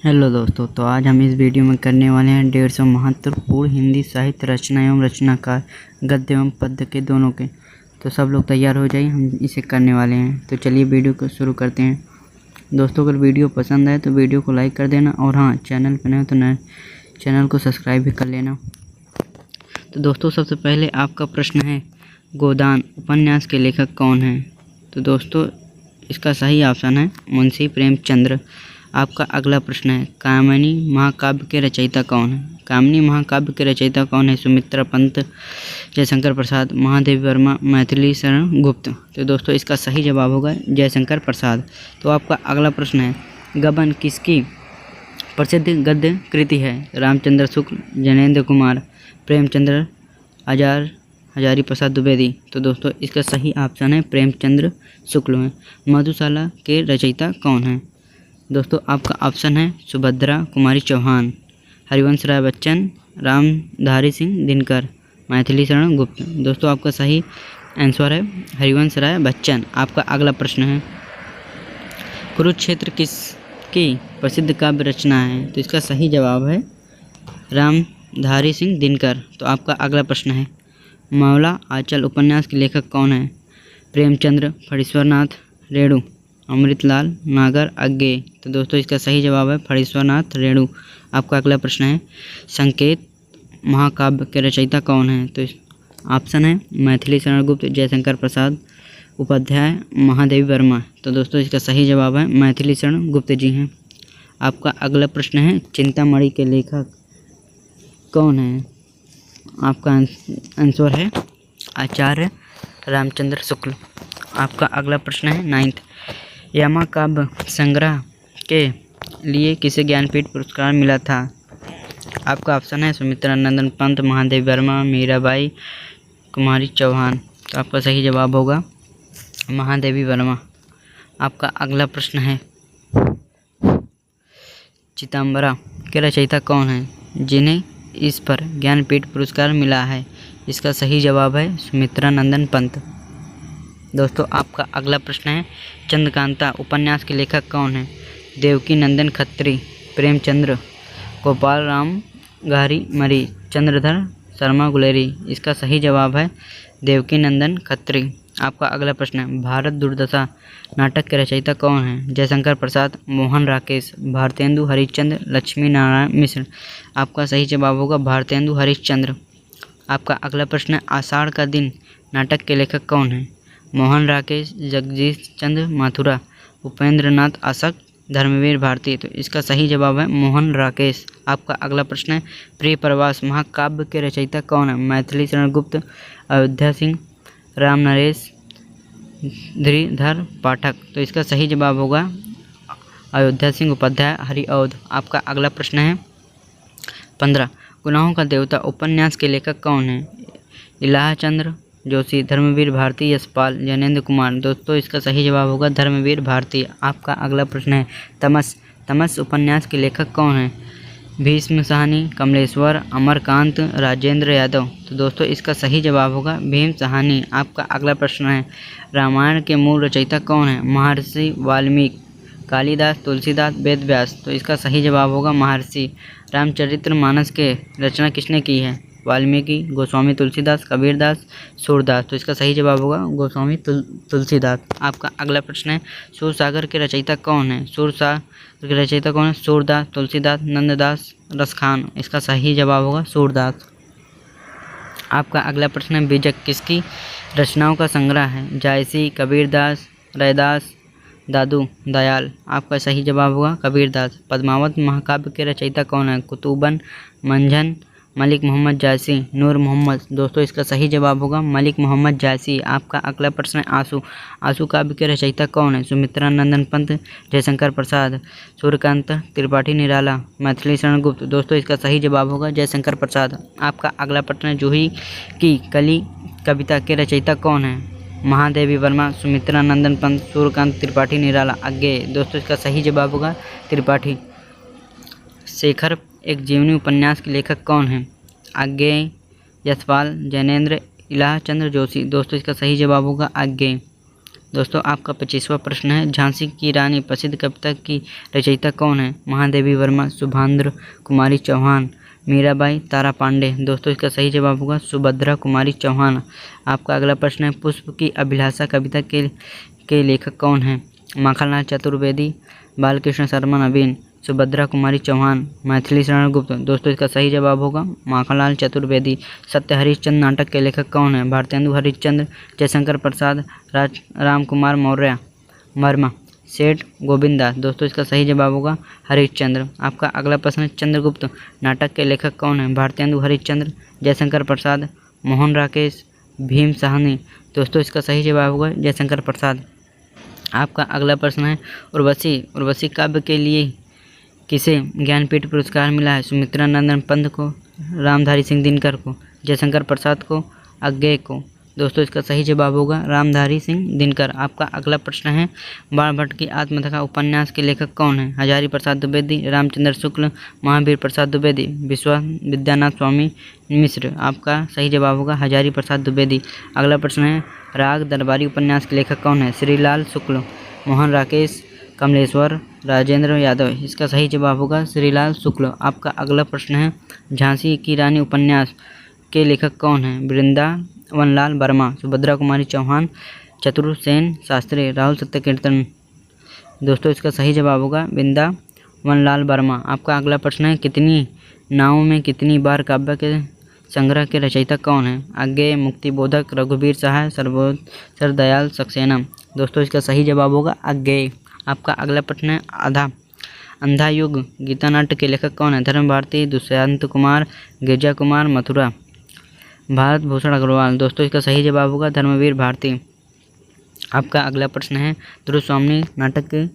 Hello दोस्तों, तो आज हम इस वीडियो में करने वाले हैं 150 महत्वपूर्ण हिंदी साहित्य रचना एवं रचनाकार गद्य एवं पद्य के दोनों के। तो सब लोग तैयार हो जाइए, हम इसे करने वाले हैं। तो चलिए वीडियो को शुरू करते हैं। दोस्तों, अगर वीडियो पसंद आए तो वीडियो को लाइक कर देना, और हाँ, चैनल पर नए हो तो नए चैनल को सब्सक्राइब भी कर लेना। तो दोस्तों, सबसे पहले आपका प्रश्न है, गोदान उपन्यास के लेखक कौन हैं? तो दोस्तों, इसका सही ऑप्शन है मुंशी प्रेमचंद्र। आपका अगला प्रश्न है, कामिनी महाकाव्य के रचयिता कौन है? कामिनी महाकाव्य के रचयिता कौन है? सुमित्रा पंत, जयशंकर प्रसाद, महादेवी वर्मा, मैथिली शरण गुप्त। तो दोस्तों, इसका सही जवाब होगा जयशंकर प्रसाद। तो आपका अगला प्रश्न है, गबन किसकी प्रसिद्ध गद्य कृति है? रामचंद्र शुक्ल, जैनेन्द्र कुमार, प्रेमचंद्र, हजारी प्रसाद द्विवेदी। तो दोस्तों, इसका सही ऑप्शन है प्रेमचंद्र शुक्ल है। मधुशाला के रचयिता कौन है? दोस्तों, आपका ऑप्शन है सुभद्रा कुमारी चौहान, हरिवंश राय बच्चन, रामधारी सिंह दिनकर, मैथिली शरण गुप्त। दोस्तों, आपका सही आंसर है हरिवंश राय बच्चन। आपका अगला प्रश्न है, कुरुक्षेत्र किसकी प्रसिद्ध काव्य रचना है? तो इसका सही जवाब है रामधारी सिंह दिनकर। तो आपका अगला प्रश्न है, मौला आंचल उपन्यास के लेखक कौन है? प्रेमचंद्र, फणीश्वरनाथ, रेणु, अमृतलाल नागर, अज्ञेय। तो दोस्तों, इसका सही जवाब है फणीश्वरनाथ रेणु। आपका अगला प्रश्न है, संकेत महाकाव्य के रचयिता कौन है? तो ऑप्शन है मैथिली शरण गुप्त, जयशंकर प्रसाद उपाध्याय, महादेवी वर्मा। तो दोस्तों, इसका सही जवाब है मैथिली शरण गुप्त जी हैं। आपका अगला प्रश्न है, चिंतामणि के लेखक कौन है? आपका आंसर है आचार्य रामचंद्र शुक्ल। आपका अगला प्रश्न है 9th, यमा काव्य संग्रह के लिए किसे ज्ञानपीठ पुरस्कार मिला था? आपका ऑप्शन है सुमित्रा नंदन पंत, महादेवी वर्मा, मीराबाई, कुमारी चौहान। तो आपका सही जवाब होगा महादेवी वर्मा। आपका अगला प्रश्न है, चितंबरा के रचयिता कौन है जिन्हें इस पर ज्ञानपीठ पुरस्कार मिला है? इसका सही जवाब है सुमित्रा नंदन पंत। दोस्तों, आपका अगला प्रश्न है, चंद्रकांता उपन्यास के लेखक कौन है? देवकी नंदन खत्री, प्रेमचंद्र, गोपाल राम गारी मरी, चंद्रधर शर्मा गुलेरी। इसका सही जवाब है देवकी नंदन खत्री। आपका अगला प्रश्न है, भारत दुर्दशा नाटक के रचयिता कौन है? जयशंकर प्रसाद, मोहन राकेश, भारतेंदु हरिश्चंद्र, लक्ष्मी नारायण मिश्र। आपका सही जवाब होगा भारतेंदु हरिश्चंद्र। आपका अगला प्रश्न है, आषाढ़ का दिन नाटक के लेखक कौन है? मोहन राकेश, जगदीश चंद्र माथुरा, उपेंद्र नाथ आशक, धर्मवीर भारती। तो इसका सही जवाब है मोहन राकेश। आपका अगला प्रश्न है, प्रिय प्रवास महाकाव्य के रचयिता कौन है? मैथिली शरण गुप्त, अयोध्या सिंह, राम नरेश, धीरधर पाठक। तो इसका सही जवाब होगा अयोध्या सिंह उपाध्याय, हरिऔध। आपका अगला प्रश्न है 15, गुनाहों का देवता उपन्यास के लेखक कौन है? इलाह चंद्र जोशी, धर्मवीर भारती, यशपाल, जैनेन्द्र कुमार। दोस्तों, इसका सही जवाब होगा धर्मवीर भारती। आपका अगला प्रश्न है, तमस उपन्यास के लेखक कौन है? भीष्म साहनी, कमलेश्वर, अमरकांत, राजेंद्र यादव। तो दोस्तों, इसका सही जवाब होगा भीम साहनी। आपका अगला प्रश्न है, रामायण के मूल रचयिता कौन है? महर्षि वाल्मीकि, कालिदास, तुलसीदास, वेद व्यास। तो इसका सही जवाब होगा महर्षि। रामचरितमानस के रचना किसने की है? वाल्मीकि, गोस्वामी तुलसीदास, कबीरदास, सूरदास। तो इसका सही जवाब होगा गोस्वामी तुलसीदास। आपका अगला प्रश्न है, सूरसागर के रचयिता कौन है? सूरसागर के रचयिता कौन है? सूरदास, तुलसीदास, नंददास, रसखान। इसका सही जवाब होगा सूरदास। आपका अगला प्रश्न है, बीजक किसकी रचनाओं का संग्रह है? जायसी, कबीरदास, रैदास, दादू दयाल। आपका सही जवाब होगा कबीरदास। पद्मावत महाकाव्य के रचयिता कौन है? कुतुबन, मंझन, मलिक मोहम्मद जायसी, नूर मोहम्मद। दोस्तों, इसका सही जवाब होगा मलिक मोहम्मद जायसी। आपका अगला प्रश्न है, आंसू काव्य के रचयिता कौन है? सुमित्रा नंदन पंत, जयशंकर प्रसाद, सूर्यकांत त्रिपाठी निराला, मैथिली शरण गुप्त। दोस्तों, इसका सही जवाब होगा जयशंकर प्रसाद। आपका अगला प्रश्न है, जूही की कली कविता के रचयिता कौन है? महादेवी वर्मा, सुमित्रा नंदन पंत, सूर्यकांत त्रिपाठी निराला, अज्ञेय। दोस्तों, इसका सही जवाब होगा त्रिपाठी। शेखर एक जीवनी उपन्यास के लेखक कौन है? अज्ञेय, यशपाल, जैनेन्द्र, इलाह चंद्र जोशी। दोस्तों, इसका सही जवाब होगा अज्ञेय। दोस्तों आपका 25वां प्रश्न है, झांसी की रानी प्रसिद्ध कविता की रचयिता कौन है? महादेवी वर्मा, शुभांध्र कुमारी चौहान, मीराबाई, तारा पांडे। दोस्तों इसका सही जवाब होगा सुभद्रा कुमारी चौहान। आपका अगला प्रश्न है, पुष्प की अभिलाषा कविता के लेखक कौन हैं? माखनलाल चतुर्वेदी, बालकृष्ण शर्मा नवीन, सुभद्रा कुमारी चौहान, मैथिली शरण गुप्त। दोस्तों इसका सही जवाब होगा माखनलाल चतुर्वेदी। सत्य हरिश्चंद्र नाटक के लेखक कौन है? भारतेंदु हरिश्चंद्र, जयशंकर प्रसाद, राम कुमार मौर्य वर्मा, सेठ गोविंदा। दोस्तों इसका सही जवाब होगा हरिश्चंद्र। आपका अगला प्रश्न है, चंद्रगुप्त नाटक के लेखक कौन है? भारतेंदु हरिश्चंद्र, जयशंकर प्रसाद, मोहन राकेश, भीम साहनी। दोस्तों इसका सही जवाब होगा जयशंकर प्रसाद। आपका अगला प्रश्न है, उर्वशी काव्य के लिए किसे ज्ञानपीठ पुरस्कार मिला है? सुमित्रा नंदन पंत को, रामधारी सिंह दिनकर को, जयशंकर प्रसाद को, अज्ञेय को। दोस्तों इसका सही जवाब होगा रामधारी सिंह दिनकर। आपका अगला प्रश्न है, बाणभट्ट की आत्मकथा उपन्यास के लेखक कौन है? हजारी प्रसाद द्विवेदी, रामचंद्र शुक्ल, महावीर प्रसाद द्विवेदी, विद्यानाथ स्वामी मिश्र। आपका सही जवाब होगा हजारी प्रसाद द्विवेदी। अगला प्रश्न है, राग दरबारी उपन्यास के लेखक कौन है? श्रीलाल शुक्ल, मोहन राकेश, कमलेश्वर, राजेंद्र यादव। इसका सही जवाब होगा श्रीलाल शुक्ल। आपका अगला प्रश्न है, झांसी की रानी उपन्यास के लेखक कौन है? वृंदावनलाल वर्मा, सुभद्रा कुमारी चौहान, चतुर्सेन शास्त्री, राहुल सत्यकीर्तन। दोस्तों इसका सही जवाब होगा वृंदावनलाल वर्मा। आपका अगला प्रश्न है, कितनी नावों में कितनी बार काव्य के संग्रह के रचयिता कौन है? अज्ञेय, मुक्तिबोधक, रघुवीर सहाय, सर्वोत्तर दयाल सक्सेना। दोस्तों इसका सही जवाब होगा अज्ञेय। आपका अगला प्रश्न है, अंधा युग गीता नाट्य के लेखक कौन है? धर्म भारती, दुष्यंत कुमार, गिरजा कुमार, मथुरा, भारत भूषण अग्रवाल। दोस्तों इसका सही जवाब होगा धर्मवीर भारती। आपका अगला प्रश्न है, ध्रुव स्वामी नाटक के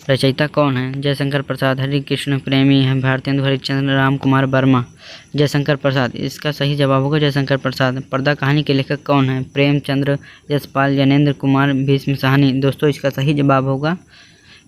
रचयिता कौन है? जयशंकर प्रसाद, हरि कृष्ण प्रेमी है, भारतेंदु हरिश्चंद्र, राम कुमार वर्मा, जयशंकर प्रसाद। इसका सही जवाब होगा जयशंकर प्रसाद। पर्दा कहानी के लेखक कौन है? प्रेमचंद्र, यशपाल, ज्ञानेंद्र कुमार, भीष्म साहनी। दोस्तों इसका सही जवाब होगा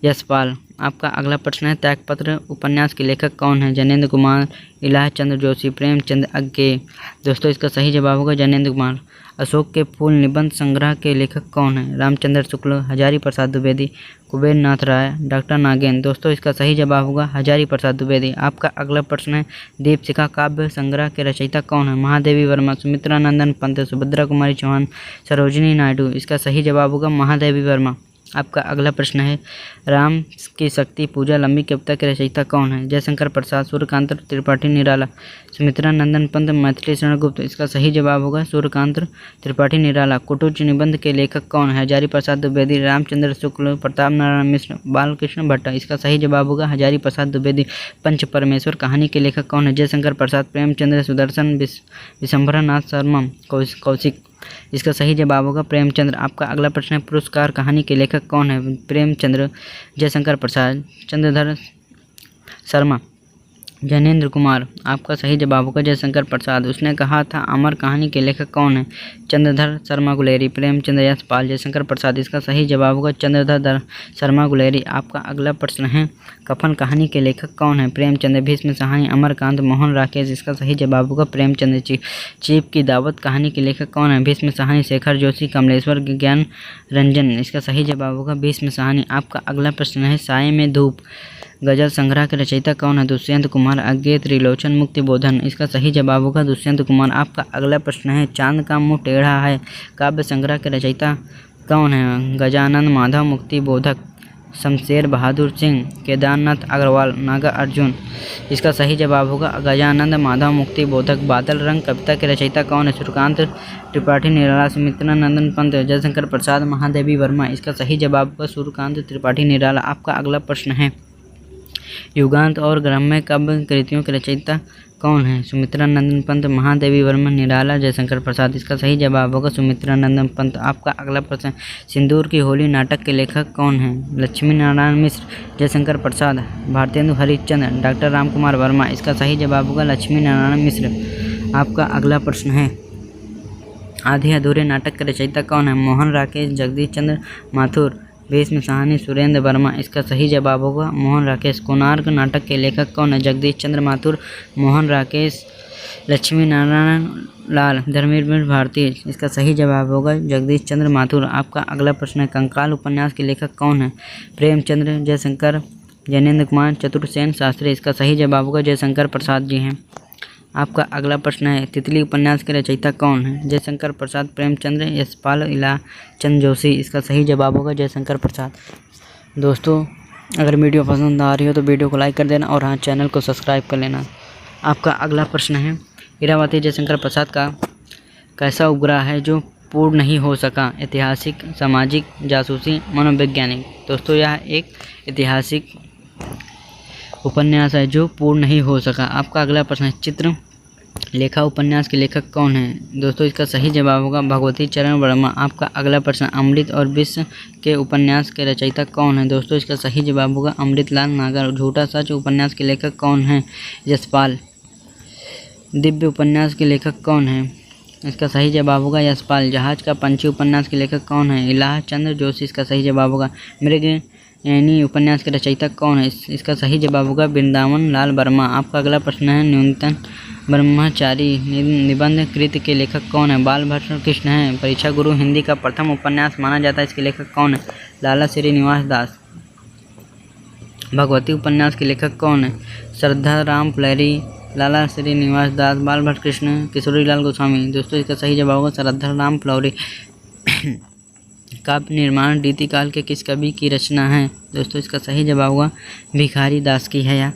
यशपाल। आपका अगला प्रश्न है, त्यागपत्र उपन्यास के लेखक कौन है? जैनेंद्र कुमार, इलाह चंद्र जोशी, प्रेमचंद, अज्ञेय। दोस्तों इसका सही जवाब होगा जैनेंद्र कुमार। अशोक के फूल निबंध संग्रह के लेखक कौन है? रामचंद्र शुक्ल, हजारी प्रसाद द्विवेदी, कुबेर नाथ राय, डॉक्टर नागेंद्र। दोस्तों इसका सही जवाब होगा हजारी प्रसाद द्विवेदी। आपका अगला प्रश्न है, दीपशिखा काव्य संग्रह के रचयिता कौन है? महादेवी वर्मा, सुमित्रा नंदन पंत, सुभद्रा कुमारी चौहान, सरोजिनी नायडू। इसका सही जवाब होगा महादेवी वर्मा। आपका अगला प्रश्न है, राम की शक्ति पूजा लंबी कविता के रचयिता कौन है? जयशंकर प्रसाद, सूर्यकांत त्रिपाठी निराला, सुमित्रा नंदन पंत, मैथिली शरण गुप्त। इसका सही जवाब होगा सूर्यकांत त्रिपाठी निराला। कुटुच निबंध के लेखक कौन है? हजारी प्रसाद द्विवेदी, रामचंद्र शुक्ल, प्रताप नारायण मिश्र, बालकृष्ण भट्ट। इसका सही जवाब होगा हजारी प्रसाद द्विवेदी। पंच परमेश्वर कहानी के लेखक कौन है? जयशंकर प्रसाद, प्रेमचंद्र, सुदर्शन, विशंभर नाथ शर्मा, कौशिक। इसका सही जवाब होगा प्रेमचंद्र। आपका अगला प्रश्न है, पुरस्कार कहानी के लेखक कौन है? प्रेमचंद्र, जयशंकर प्रसाद, चंद्रधर शर्मा, ज्ञानेंद्र कुमार। आपका सही जवाब होगा जयशंकर प्रसाद। उसने कहा था अमर कहानी के लेखक कौन है? चंद्रधर शर्मा गुलेरी, प्रेमचंद्र, यशपाल, जयशंकर प्रसाद। इसका सही जवाब होगा चंद्रधर शर्मा गुलेरी। आपका अगला प्रश्न है, कफन कहानी के लेखक कौन है? प्रेमचंद्र, भीष्म साहनी, अमरकांत, मोहन राकेश। इसका सही जवाब होगा प्रेमचंद्र। चीप की दावत कहानी के लेखक कौन है? भीष्म साहनी, शेखर जोशी, कमलेश्वर, ज्ञान रंजन। इसका सही जवाब होगा भीष्म साहनी। आपका अगला प्रश्न है, साये में धूप गजल संग्रह के रचयिता कौन है? दुष्यंत कुमार, अज्ञेय, त्रिलोचन, मुक्तिबोधन। इसका सही जवाब होगा दुष्यंत कुमार। आपका अगला प्रश्न है, चांद का मुंह टेढ़ा है काव्य संग्रह के रचयिता कौन है? गजानंद माधव, मुक्तिबोधक, शमशेर बहादुर सिंह, केदारनाथ अग्रवाल, नागा अर्जुन। इसका सही जवाब होगा गजानंद माधव, मुक्तिबोधक। बादल रंग कविता के रचयिता कौन है? सूर्यकांत त्रिपाठी निराला, सुमित्रा नंदन पंत, जयशंकर प्रसाद, महादेवी वर्मा। इसका सही जवाब होगा सूर्यकांत त्रिपाठी निराला। आपका अगला प्रश्न है, युगांत और ग्राम्य काव्य कृतियों के रचयिता कौन है? सुमित्रा नंदन पंत, महादेवी वर्मा, निराला, जयशंकर प्रसाद। इसका सही जवाब होगा सुमित्रा नंदन पंत। आपका अगला प्रश्न, सिंदूर की होली नाटक के लेखक कौन है? लक्ष्मी नारायण मिश्र, जयशंकर प्रसाद, भारतेंदु हरिश्चंद्र, डॉक्टर राम कुमार वर्मा। इसका सही जवाब होगा लक्ष्मी नारायण मिश्र। आपका अगला प्रश्न है, आधे अधूरे नाटक के रचयिता कौन है? मोहन राकेश, जगदीश चंद्र माथुर, भीष्म साहनी, सुरेंद्र वर्मा। इसका सही जवाब होगा मोहन राकेश। कोणार्क नाटक के लेखक कौन है? जगदीश चंद्र माथुर, मोहन राकेश, लक्ष्मी नारायण लाल, धर्मवीर भारती। इसका सही जवाब होगा जगदीश चंद्र माथुर। आपका अगला प्रश्न है, कंकाल उपन्यास के लेखक कौन है? प्रेमचंद्र, जयशंकर, जैनेन्द्र कुमार, चतुर्सेन शास्त्री। इसका सही जवाब होगा जयशंकर प्रसाद जी हैं। आपका अगला प्रश्न है, तितली उपन्यास के रचयिता कौन है? जयशंकर प्रसाद, प्रेमचंद्र, यशपाल, इलाचंद जोशी। इसका सही जवाब होगा जयशंकर प्रसाद। दोस्तों, अगर वीडियो पसंद आ रही हो तो वीडियो को लाइक कर देना और हाँ, चैनल को सब्सक्राइब कर लेना। आपका अगला प्रश्न है, इरावती जयशंकर प्रसाद का कैसा उपग्रह है जो पूर्ण नहीं हो सका? ऐतिहासिक, सामाजिक, जासूसी, मनोवैज्ञानिक। दोस्तों, यह एक ऐतिहासिक उपन्यास है जो पूर्ण नहीं हो सका। आपका अगला प्रश्न है, चित्र लेखा उपन्यास के लेखक कौन है? दोस्तों, इसका सही जवाब होगा भगवती चरण वर्मा। आपका अगला प्रश्न, अमृत और विश्व के उपन्यास के रचयिता कौन है? दोस्तों, इसका सही जवाब होगा अमृतलाल नागर। झूठा सच उपन्यास के लेखक कौन है? यशपाल। दिव्य उपन्यास के लेखक कौन है? इसका सही जवाब होगा यशपाल। जहाज का पंछी उपन्यास के लेखक कौन है? इलाचंद जोशी। इसका सही जवाब होगा। मृगनयनी उपन्यास के रचयिता कौन है? इसका सही जवाब होगा वृंदावन लाल वर्मा। आपका अगला प्रश्न है, न्यूनतम ब्रह्मचारी निबंध कृति के लेखक कौन है? बालभद्र कृष्ण है। परीक्षा गुरु हिंदी का प्रथम उपन्यास माना जाता है, इसके लेखक कौन है? लाला श्रीनिवास दास। भगवती उपन्यास के लेखक कौन है? श्रद्धा राम फुलेरी, लाला श्रीनिवास दास, बालभट्ट कृष्ण, किशोरीलाल गोस्वामी। दोस्तों, इसका सही जवाब होगा श्रद्धा राम फुलेरी। काव्य निर्माण रीतिकाल के किस कवि की रचना है? दोस्तों, इसका सही जवाब होगा भिखारी दास की है। या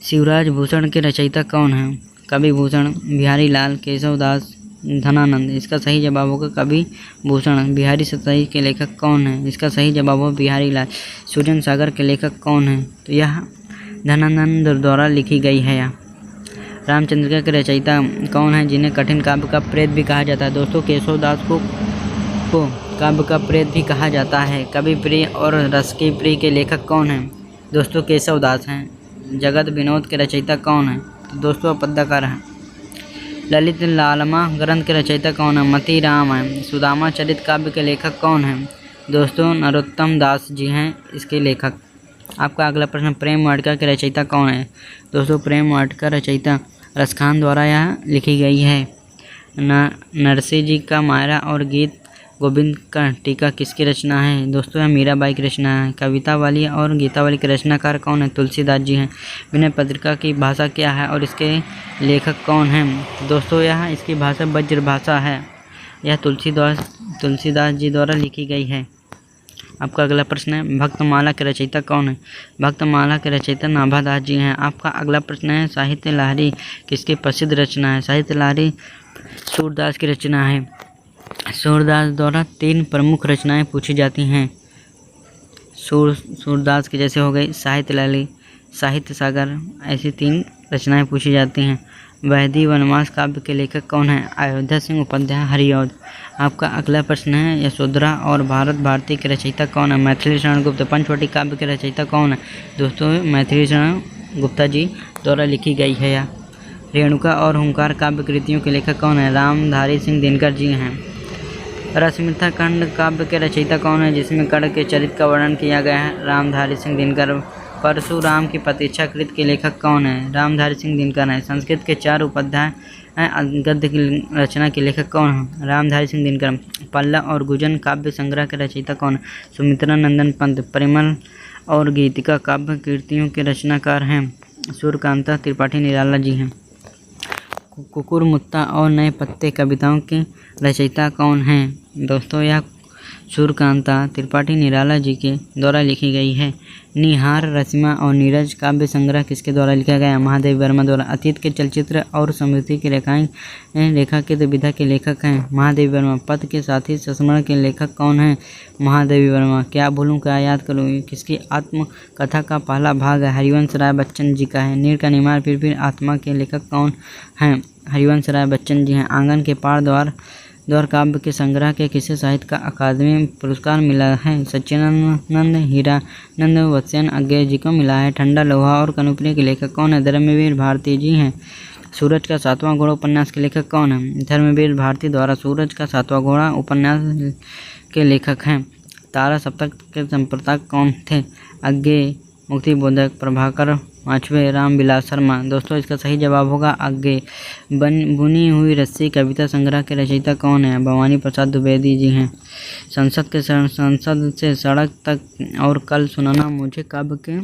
शिवराज भूषण के रचयिता कौन है? कवि भूषण बिहारी लाल, केशव दास, धनानंद। इसका सही जवाब होगा कवि भूषण। बिहारी सतई के लेखक कौन है? इसका सही जवाब होगा बिहारी लाल। सूर्य सागर के लेखक कौन है? तो यह धनानंद द्वारा लिखी गई है। या रामचंद्रिका के रचयिता कौन है जिन्हें कठिन काव्य का प्रेत भी कहा जाता है? दोस्तों, केशव दास को काव्य का प्रेत भी कहा जाता है। कवि प्रिय और रस की प्रिय के लेखक कौन हैं? दोस्तों, केशव दास हैं। जगत विनोद के रचयिता कौन है? तो दोस्तों, पद्यकार हैं। ललित लालमा ग्रंथ के रचयिता कौन है? मती राम है। सुदामा चरित काव्य के लेखक कौन हैं? दोस्तों, नरोत्तम दास जी हैं इसके लेखक। आपका अगला प्रश्न, प्रेम वाटिका के रचयिता कौन है? दोस्तों, प्रेम वाटिका रचयिता रसखान द्वारा यह लिखी गई है। नरसिंह जी का मायरा और गीत गोविंद का टीका किसकी रचना है? दोस्तों, यह मीराबाई की रचना है। कविता वाली और गीतावली के रचनाकार कौन है? तुलसीदास जी हैं। विनय पत्रिका की भाषा क्या है और इसके लेखक कौन हैं? दोस्तों, यह इसकी भाषा ब्रजभाषा है। यह तुलसीदास जी द्वारा लिखी गई है। आपका अगला प्रश्न है, भक्तमाला के रचयिता कौन है? भक्तमाला के रचयिता नाभादास जी हैं। आपका अगला प्रश्न है, साहित्य लहरी किसकी प्रसिद्ध रचना है? साहित्य लहरी सूरदास की रचना है। सूरदास द्वारा 3 प्रमुख रचनाएं पूछी जाती हैं। सूरदास की जैसे हो गई साहित्य लहरी, साहित्य सागर, ऐसी 3 रचनाएं पूछी जाती हैं। वैदिक वनवास काव्य के लेखक कौन है? अयोध्या सिंह उपाध्याय, हरिऔध। आपका अगला प्रश्न है, यशोधरा और भारत भारती के रचयिता कौन है? मैथिली शरण गुप्त। पंचवटी काव्य के रचयिता कौन है? दोस्तों, मैथिली शरण गुप्ता जी द्वारा लिखी गई है। या रेणुका और हुंकार काव्य कृतियों के लेखक कौन है? रामधारी सिंह दिनकर जी हैं। रसमिथा खंड काव्य के रचयिता कौन है जिसमें कर्ण के चरित्र का वर्णन किया गया है? रामधारी सिंह दिनकर। परशुराम की प्रतीक्षाकृत के लेखक कौन है? रामधारी सिंह दिनकर है। संस्कृत के 4 उपाध्याय गद्य की रचना के लेखक कौन है? रामधारी सिंह दिनकर। पल्ला और गुजन काव्य संग्रह के रचयिता कौन है? सुमित्रा नंदन पंत। परिमल और गीतिका काव्य कृतियों के रचनाकार हैं सूर्यकांता त्रिपाठी निराला जी हैं। कुकुर मुत्ता और नए पत्ते कविताओं के रचयिता कौन हैं? दोस्तों, यह सूर्यकांता त्रिपाठी निराला जी के द्वारा लिखी गई है। निहार, रश्मा और नीरज काव्य संग्रह किसके द्वारा लिखा गया? महादेवी वर्मा द्वारा। अतीत के चलचित्र और स्मृति की रेखांकित विधा के लेखक हैं महादेवी वर्मा। पथ के साथी संस्मरण के लेखक कौन हैं? महादेवी वर्मा। क्या भूलूं क्या याद करूं किसकी आत्मकथा का पहला भाग है? हरिवंश राय बच्चन जी का है। नीर का निमार फिर आत्मा के लेखक कौन हैं? हरिवंश राय बच्चन जी हैं। आंगन के पार द्वार काव्य के संग्रह के किसे साहित्य का अकादमी पुरस्कार मिला है? सच्चिदानंद हीरानंद वत्स्यन अज्ञे जी को मिला है। ठंडा लोहा और कनुप्रिय के लेखक कौन है? धर्मवीर भारती जी हैं। सूरज का 7वां घोड़ा उपन्यास के लेखक कौन है? धर्मवीर भारती द्वारा सूरज का 7वां घोड़ा उपन्यास के लेखक हैं। तारा सप्तक के संप्रदायक कौन थे? अज्ञे, मुक्तिबोधक, प्रभाकर, पांचवे रामविलास शर्मा। दोस्तों इसका सही जवाब होगा अज्ञे। बुनी हुई रस्सी कविता संग्रह के रचयिता कौन है? भवानी प्रसाद द्विवेदी जी हैं। संसद से सड़क तक और कल सुनाना मुझे काव्य के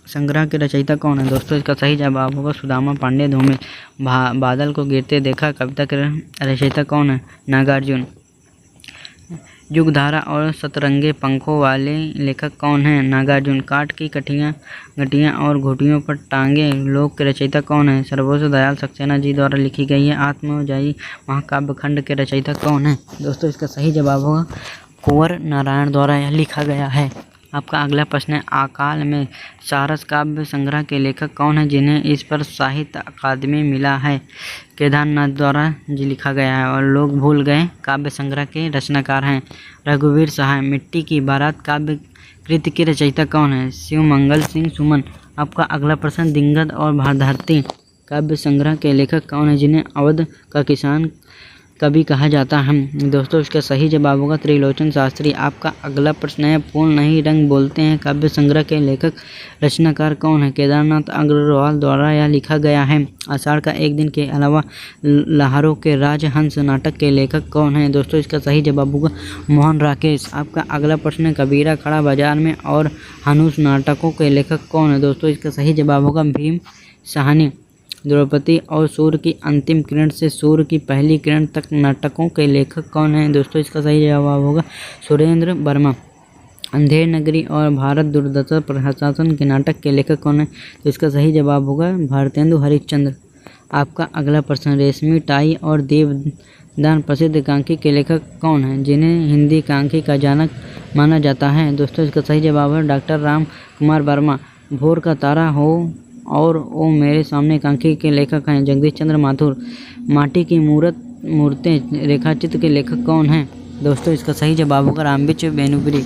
संग्रह के रचयिता कौन है? दोस्तों इसका सही जवाब होगा सुदामा पांडे धूमिल। बादल को गिरते देखा कविता के रचयिता कौन है? नागार्जुन। युगधारा और सतरंगे पंखों वाले लेखक कौन हैं? नागार्जुन। काठ की गठियाँ और घुटियों पर टांगे लोक के रचयिता कौन है? सर्वोच्च दयाल सक्सेना जी द्वारा लिखी गई है। आत्मजयी महाकाव्य खंड के रचयिता कौन है? दोस्तों इसका सही जवाब होगा कुंवर नारायण द्वारा यह लिखा गया है। आपका अगला प्रश्न है, अकाल में सारस काव्य संग्रह के लेखक कौन है जिन्हें इस पर साहित्य अकादमी मिला है? केदारनाथ द्वारा जी लिखा गया है। और लोग भूल गए काव्य संग्रह के रचनाकार हैं रघुवीर सहाय। मिट्टी की बारात काव्य कृति के रचयिता कौन है? शिवमंगल सिंह सुमन। आपका अगला प्रश्न, दिग्गज और भारधारती काव्य संग्रह के लेखक कौन है जिन्हें अवध का किसान कभी कहा जाता है? दोस्तों इसका सही जवाब होगा त्रिलोचन शास्त्री। आपका अगला प्रश्न है, फूल नहीं रंग बोलते हैं काव्य संग्रह के लेखक रचनाकार कौन है? केदारनाथ अग्रवाल द्वारा यह लिखा गया है। आषाढ़ का एक दिन के अलावा लहरों के राजहंस नाटक के लेखक कौन है? दोस्तों इसका सही जवाब होगा मोहन राकेश। आपका अगला प्रश्न है, कबीरा खड़ा बाजार में और हनुस नाटकों के लेखक कौन है? दोस्तों इसका सही जवाब होगा भीम साहनी। द्रौपदी और सूर्य की अंतिम किरण से सूर्य की पहली किरण तक नाटकों के लेखक कौन हैं? दोस्तों इसका सही जवाब होगा सुरेंद्र वर्मा। अंधेर नगरी और भारत दुर्दशा प्रशासन के नाटक के लेखक कौन हैं? तो इसका सही जवाब होगा भारतेंदु हरिश्चंद्र। आपका अगला प्रश्न, रेशमी टाई और देवदान प्रसिद्ध कांकी के लेखक कौन हैं जिन्हें हिंदी कांकी का जनक माना जाता है? दोस्तों इसका सही जवाब है डॉक्टर राम कुमार वर्मा। भोर का तारा हो और ओ मेरे सामने कांकी के लेखक हैं जगदीश चंद्र माथुर। माटी की मूर्तें रेखाचित्र के लेखक कौन हैं? दोस्तों इसका सही जवाब होगा रामबिच बेनुपुरी।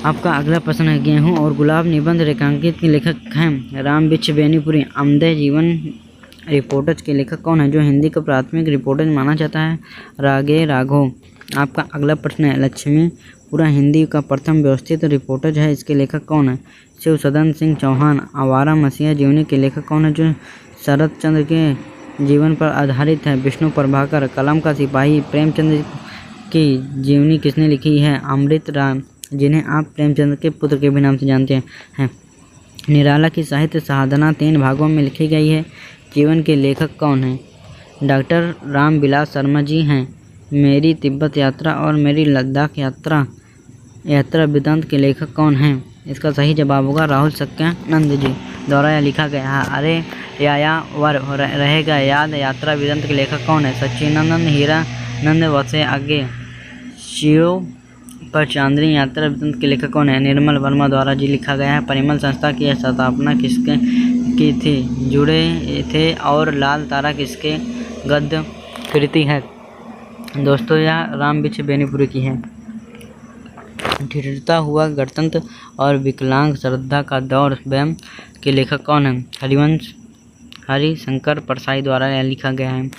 आपका अगला प्रश्न है, गेहूं और गुलाब निबंध रेखांकित के लेखक हैं रामबिच बेनुपुरी। आमदे जीवन रिपोर्टज के लेखक कौन है जो हिंदी का प्राथमिक रिपोर्टज माना जाता है? रागे राघव। आपका अगला प्रश्न है, लक्ष्मीपुरा हिंदी का प्रथम व्यवस्थित रिपोर्टज है, इसके लेखक कौन है? शिव सदन सिंह चौहान। आवारा मसीहा जीवनी के लेखक कौन है जो शरद चंद्र के जीवन पर आधारित है? विष्णु प्रभाकर। कलम का सिपाही प्रेमचंद की जीवनी किसने लिखी है? अमृत राम, जिन्हें आप प्रेमचंद के पुत्र के भी नाम से जानते हैं। निराला की साहित्य साधना 3 भागों में लिखी गई है, जीवन के लेखक कौन हैं? डॉक्टर रामविलास शर्मा जी हैं। मेरी तिब्बत यात्रा और मेरी लद्दाख यात्रा वृत्तांत के लेखक कौन हैं? इसका सही जवाब होगा राहुल सत्यानंद जी द्वारा यह लिखा गया है। अरे यायावर रहेगा याद यात्रा वृत्तांत के लेखक कौन है? सच्चिदानंद हीरानंद वसे आगे। शिरो पर चांदनी यात्रा वृत्तांत के लेखक कौन है? निर्मल वर्मा द्वारा जी लिखा गया है। परिमल संस्था की स्थापना किसके की थी? जुड़े थे। और लाल तारा किसके गद्य कृति है? दोस्तों यह रामबिच बेनीपुरी की है। ठिठुरता हुआ गणतंत्र और विकलांग श्रद्धा का दौर स्वयं के लेखक कौन है? हरिवंश हरिशंकर परसाई द्वारा यह लिखा गया है।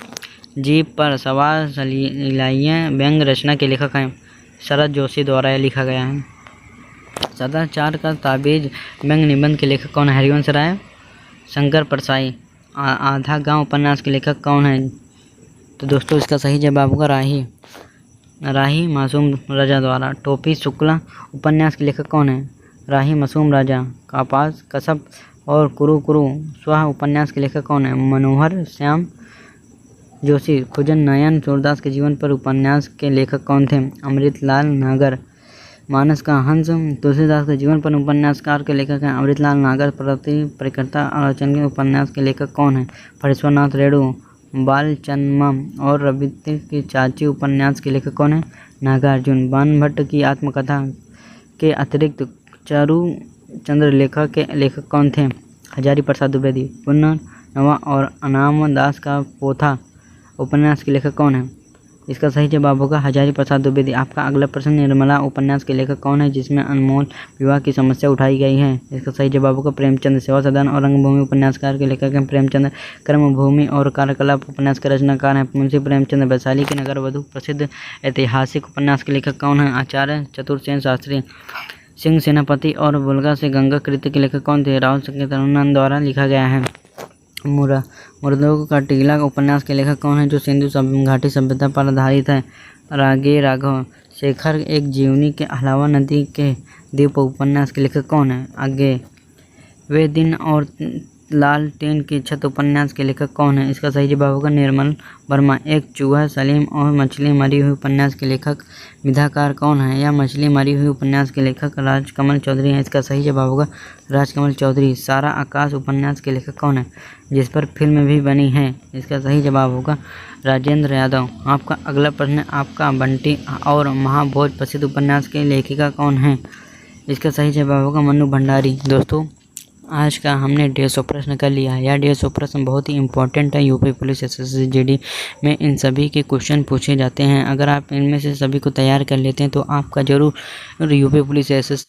जीप पर सवार सलीलाएं व्यंग रचना के लेखक हैं शरद जोशी द्वारा यह लिखा गया है। सदाचार का ताबीज व्यंग निबंध के लेखक कौन है? हरिवंश राय शंकर परसाई। आधा गांव उपन्यास के लेखक कौन है? तो दोस्तों इसका सही जवाब होगा राही मासूम राजा द्वारा। टोपी शुक्ला उपन्यास के लेखक कौन है? राही मासूम राजा। कपास कसब और कुरु कुरु स्व उपन्यास के लेखक कौन है? मनोहर श्याम जोशी। खुजन नयन सूरदास के जीवन पर उपन्यास के लेखक कौन थे? अमृतलाल नागर। मानस का हंस तुलसीदास के जीवन पर उपन्यासकार के लेखक हैं अमृतलाल नागर। प्रतिकर्ता आलोचना के उपन्यास के लेखक कौन है? फणीश्वरनाथ रेणु। बालचंद्रमा और रविन्द्र की चाची उपन्यास के लेखक कौन है? नागार्जुन। बाणभट्ट की आत्मकथा के अतिरिक्त चारू चंद्र लेखा के लेखक कौन थे? हजारी प्रसाद द्विवेदी। पुनर्नवा और अनाम दास का पोथा उपन्यास के लेखक कौन है? इसका सही जवाब होगा हजारी प्रसाद द्विवेदी। आपका अगला प्रश्न, निर्मला उपन्यास के लेखक कौन है जिसमें अनमोल विवाह की समस्या उठाई गई है? इसका सही जवाब होगा प्रेमचंद। सेवा सदन और रंगभूमि उपन्यासकार के लेखक हैं प्रेमचंद। कर्मभूमि और कार्यकलाप उपन्यास के रचनाकार हैं मुंशी प्रेमचंद। वैशाली की नगर वधू प्रसिद्ध ऐतिहासिक उपन्यास के लेखक कौन है? आचार्य चतुरसेन शास्त्री। सिंह सेनापति और वोल्गा से गंगा कृत्य के लेखक कौन थे? राहुल संकेतन द्वारा लिखा गया है। मुर्दों का टीला उपन्यास के लेखक कौन है जो सिंधु घाटी सभ्यता पर आधारित है? रागे राघव। शेखर एक जीवनी के अलावा नदी के द्वीप उपन्यास के लेखक कौन है? आगे। वे दिन और लालटेन की छत उपन्यास के लेखक कौन है? इसका सही जवाब होगा निर्मल वर्मा। एक चूहा सलीम और मछली मरी हुई उपन्यास के लेखक विधाकार कौन है? या मछली मरी हुई उपन्यास के लेखक राजकमल चौधरी हैं। इसका सही जवाब होगा राजकमल चौधरी। सारा आकाश उपन्यास के लेखक कौन है जिस पर फिल्म भी बनी है? इसका सही जवाब होगा राजेंद्र यादव। आपका अगला प्रश्न, आपका बंटी और महाभोज प्रसिद्ध उपन्यास की लेखिका कौन है? इसका सही जवाब होगा मन्नू भंडारी। दोस्तों, आज का हमने 150 प्रश्न कर लिया है। यह 150 प्रश्न बहुत ही इंपॉर्टेंट है। यूपी पुलिस एसएससी जीडी में इन सभी के क्वेश्चन पूछे जाते हैं। अगर आप इनमें से सभी को तैयार कर लेते हैं तो आपका जरूर यूपी पुलिस एसएससी